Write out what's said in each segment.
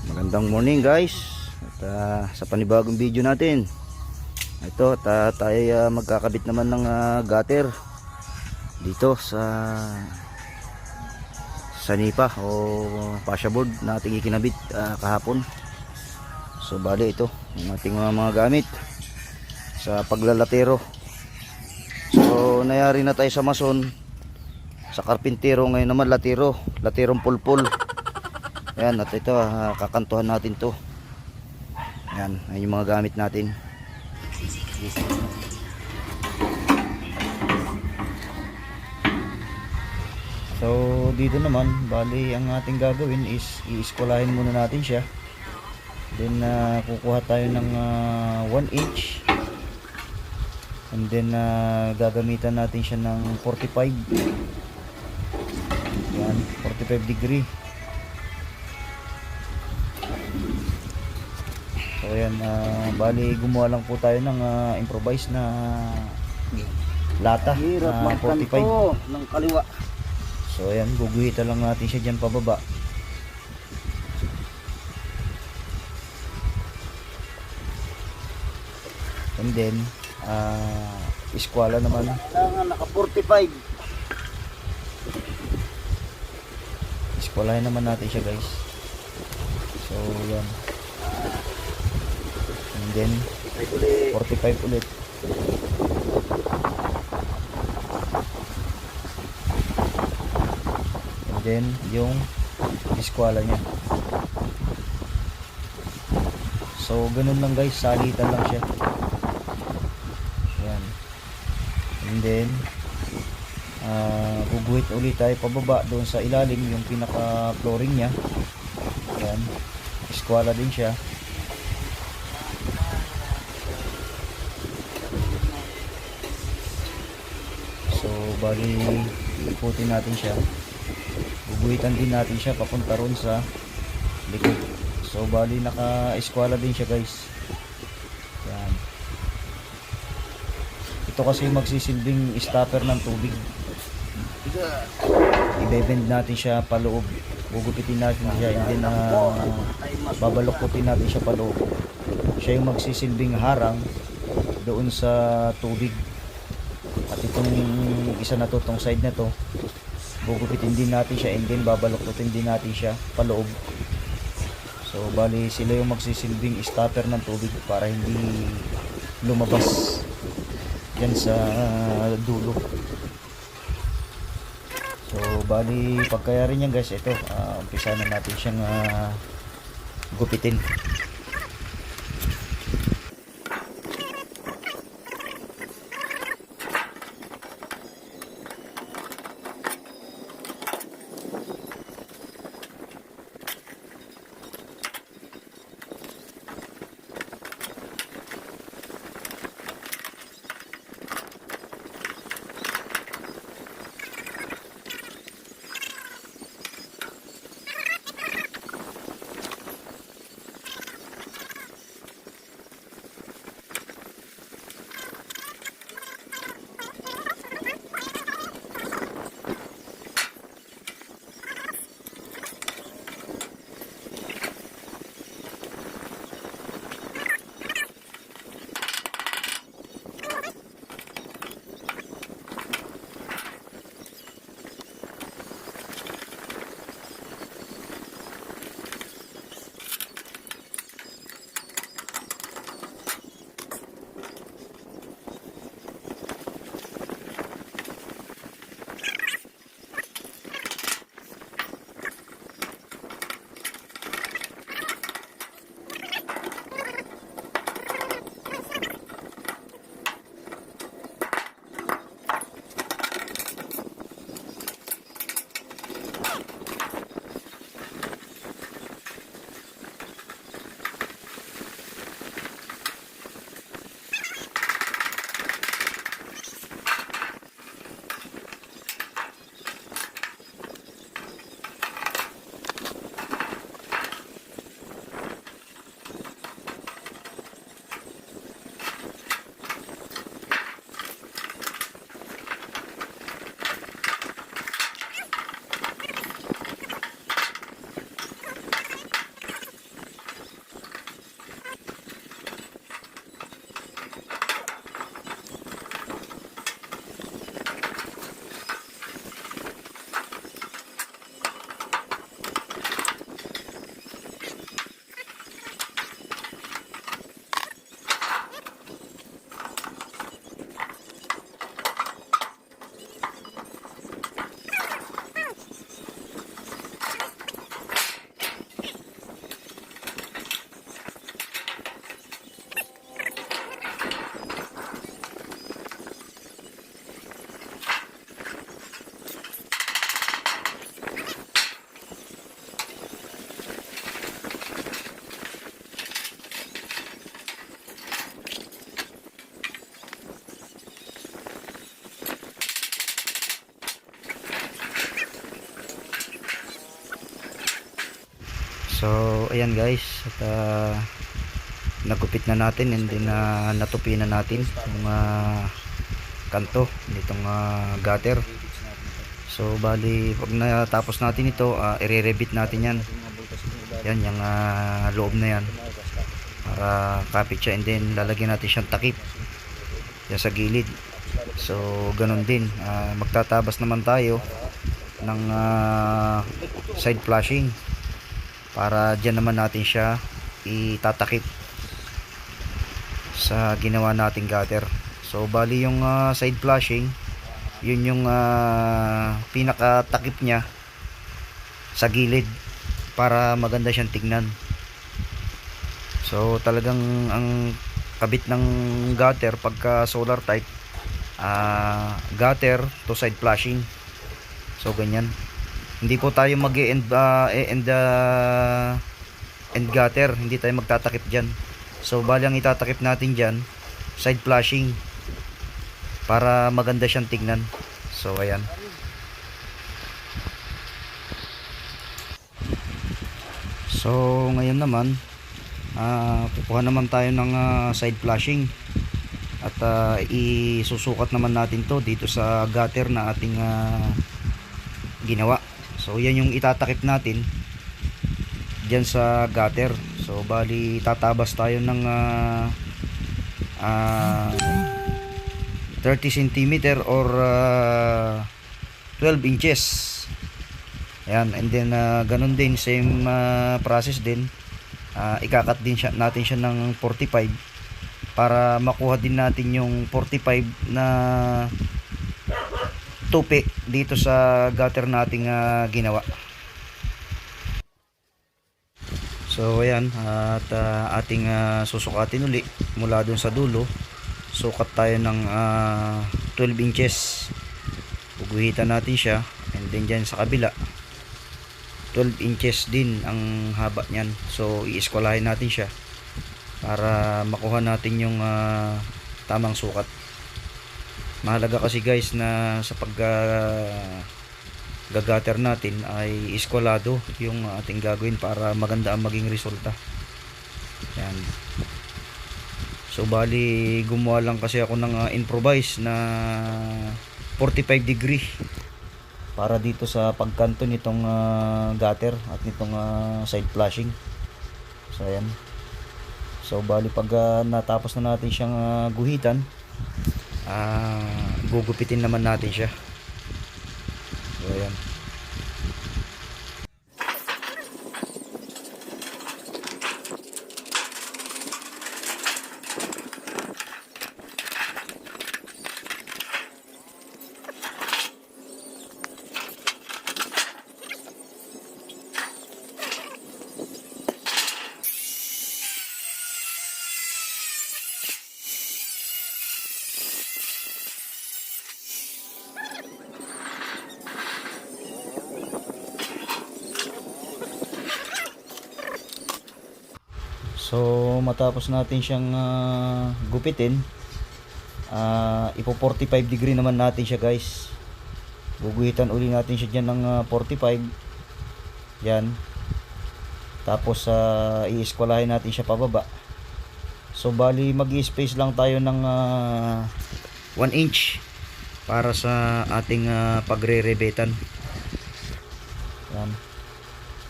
Magandang morning guys. At sa panibagong video natin. Ito, tayo magkakabit naman ng gutter dito sa nipa o fascia board na ating ikinabit kahapon. So bali ito ang ating mga gamit sa paglalatero. So nayari na tayo sa mason, sa karpintero, ngayon naman laterong pulpul. Ayan, at ito kakantuhan natin to. Ayan, ayun yung mga gamit natin. So dito naman bali ang ating gagawin is iiskolahin muna natin siya. Then kukuha tayo ng 1 inch. And then gagamitan natin siya ng 45. Yan, 45 degree. So ayan, bali gumawa lang po tayo ng improvised na lata na 45 ng kaliwa. So ayan, guguhitan lang natin siya dyan pababa. And then iskwala naman. Naka 45. Iskwalahin naman natin siya guys. So yan. And then 45 ulit. And then yung iskwala niya. So ganun lang guys, salitan lang siya. Yan. And then guguhit ulit tayo pababa doon sa ilalim, yung pinaka flooring niya. Yan. Iskwala din siya. So bali iputin natin siya, guguhitan din natin siya papunta ron sa likod. So bali naka-eskwala din siya guys. Yan. Ito kasi magsisilbing stopper ng tubig. I-bend natin siya paloob, gugupitin natin siya, and then babalokputin natin siya paloob. Siya yung magsisilbing harang doon sa tubig. At itong isa na to, tong side na to, gugupitin din natin siya, and then babalokputin din natin siya paloob. So bali sila yung magsisilbing stopper ng tubig para hindi lumabas yan sa dulo. So bali pagkayari niyan guys, ito umpisa na natin siyang gupitin. So ayan guys, at nagupit na natin, and then natupi na natin yung kanto nitong gutter. So bali pag natapos natin ito, i-rebit natin yan. Yan yung loob na yan para kapit siya, and then lalagyan natin siyang takip yan sa gilid. So ganun din, magtatabas naman tayo ng side flashing para dyan naman natin siya itatakip sa ginawa nating gutter. So bali yung side flashing, yun yung pinakatakip niya sa gilid para maganda siyang tignan. So talagang ang kabit ng gutter pagka solar type, gutter to side flashing. So ganyan, hindi po tayo mag-end gutter, hindi tayo magtatakip dyan. So bali ang itatakip natin dyan, side flashing, para maganda siyang tignan. So ayan. So ngayon naman, kukuha naman tayo ng side flashing at isusukat naman natin to dito sa gutter na ating ginawa. So yan yung itatakip natin dyan sa gutter. So bali tatabas tayo ng 30 cm or 12 inches. Ayan, and then ganun din, same process din. Ikakat din natin siya ng 45 para makuha din natin yung 45 na tupi dito sa gutter nating ginawa. So ayan, at ating susukatin uli mula dun sa dulo. Sukat tayo ng 12 inches, guguhitan natin siya, and then dyan sa kabila 12 inches din ang haba niyan. So i-eskwalahin natin siya para makuha natin yung tamang sukat. Mahalaga kasi guys na sa gagater natin ay eskwalado yung ating gagawin para maganda ang maging resulta. Yan. So bali gumawa lang kasi ako ng improvise na 45 degree para dito sa pagkanto nitong gutter at nitong side flashing. So ayan. So bali pag natapos na natin siyang guhitan, gugupitin naman natin siya. So ayan. So matapos natin siyang gupitin, ipo 45 degree naman natin siya guys. Guguhitan uli natin siya dyan ng 45. Yan. Tapos i-eskwalahin natin siya pababa. So bali mag-i-space lang tayo ng 1 inch para sa ating pagre-rebetan. Yan.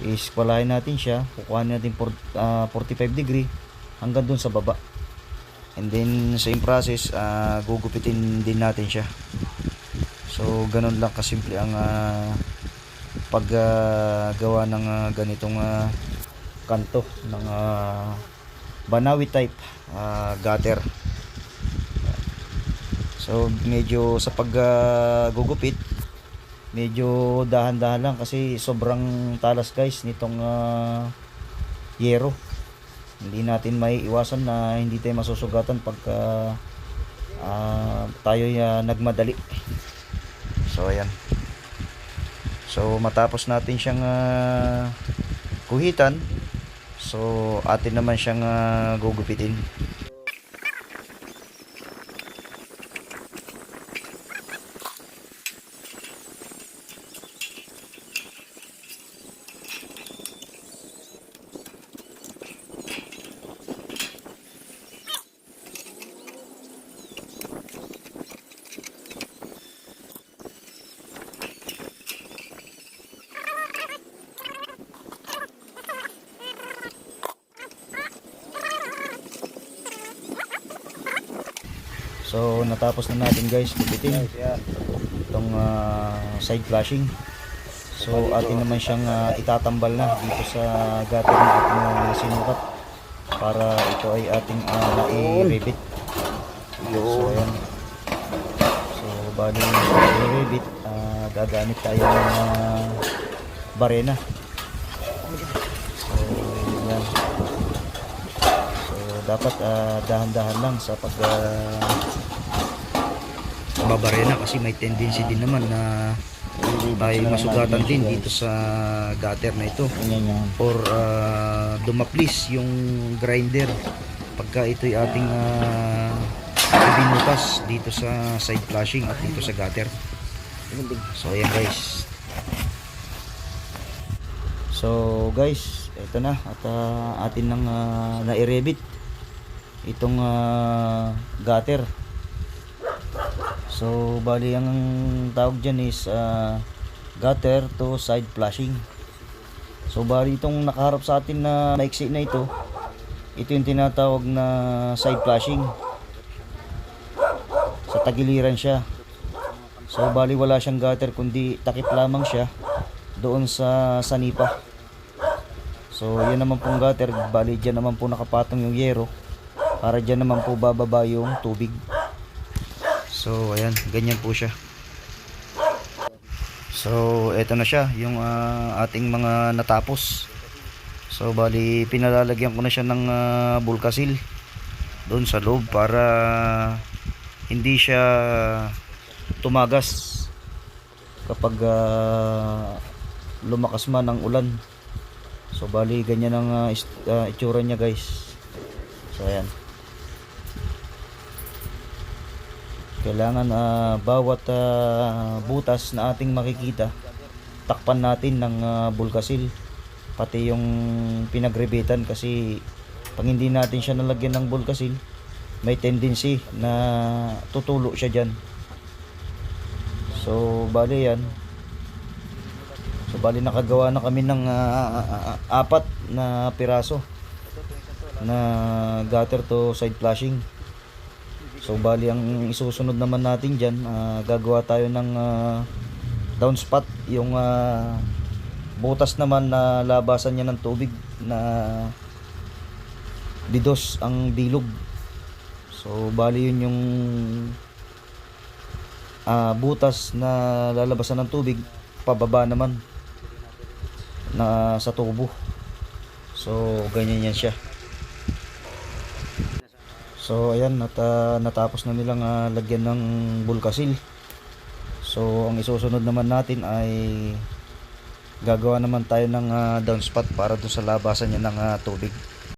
I-eskwalahin natin siya, kukuhanin natin 45 degree hanggang dun sa baba, and then same process, gugupitin din natin siya. So ganun lang kasimple ang paggawa ng ganitong kanto ng Banawi type gutter. So medyo sa paggugupit, medyo dahan-dahan lang kasi sobrang talas guys nitong yero. Hindi natin may iwasan na hindi tayo masusugatan pagka tayo nagmadali. So ayan. So matapos natin siyang kuhitan, so atin naman siyang gugupitin. So natapos na natin guys gupitin itong side flashing. So atin naman siyang itatambal na dito sa gutter na ating sinukat para ito ay ating i-rivet. So ayan. So bali i-rivet, gagamit tayo ng barena. So yan. So dapat dahan-dahan lang sa pag babarena kasi may tendency din naman na tayo masugatan din dito sa gutter na ito or dumaplis yung grinder pagka ito'y ating binutas dito sa side flashing at dito sa gutter. So ayan guys. So guys, ito na at atin nang nai-revit itong gutter. So bali ang tawag dyan is gutter to side flashing. So bali itong nakaharap sa atin na maiksi na ito yung tinatawag na side flashing. Sa tagiliran siya. So bali wala siyang gutter kundi takip lamang siya doon sa sanipa. So yan naman pong gutter, bali dyan naman po nakapatong yung yero para dyan naman po bababa yung tubig. So ayan, ganyan po siya. So eto na siya yung ating mga natapos. So bali pinalalagyan ko na siya ng bulkasil doon sa loob para hindi siya tumagas kapag lumakas man ang ulan. So bali ganyan ang itsura niya guys. So ayan. Kailangan bawat butas na ating makikita takpan natin ng bulkasil pati yung pinagrebetan kasi pag hindi natin siya nalagyan ng bulkasil may tendency na tutulo siya dyan. So bali yan. So bali nakagawa na kami ng 4 na piraso na gutter to side flashing. So bali ang isusunod naman natin dyan, gagawa tayo ng downspout, yung butas naman na labasan niya ng tubig na bidos ang bilog. So bali yun yung butas na lalabasan ng tubig pababa naman na sa tubo. So ganyan yan siya. So ayan at natapos na nilang lagyan ng bulkasil. So ang isusunod naman natin ay gagawa naman tayo ng downspout para doon sa labasan niya ng tubig.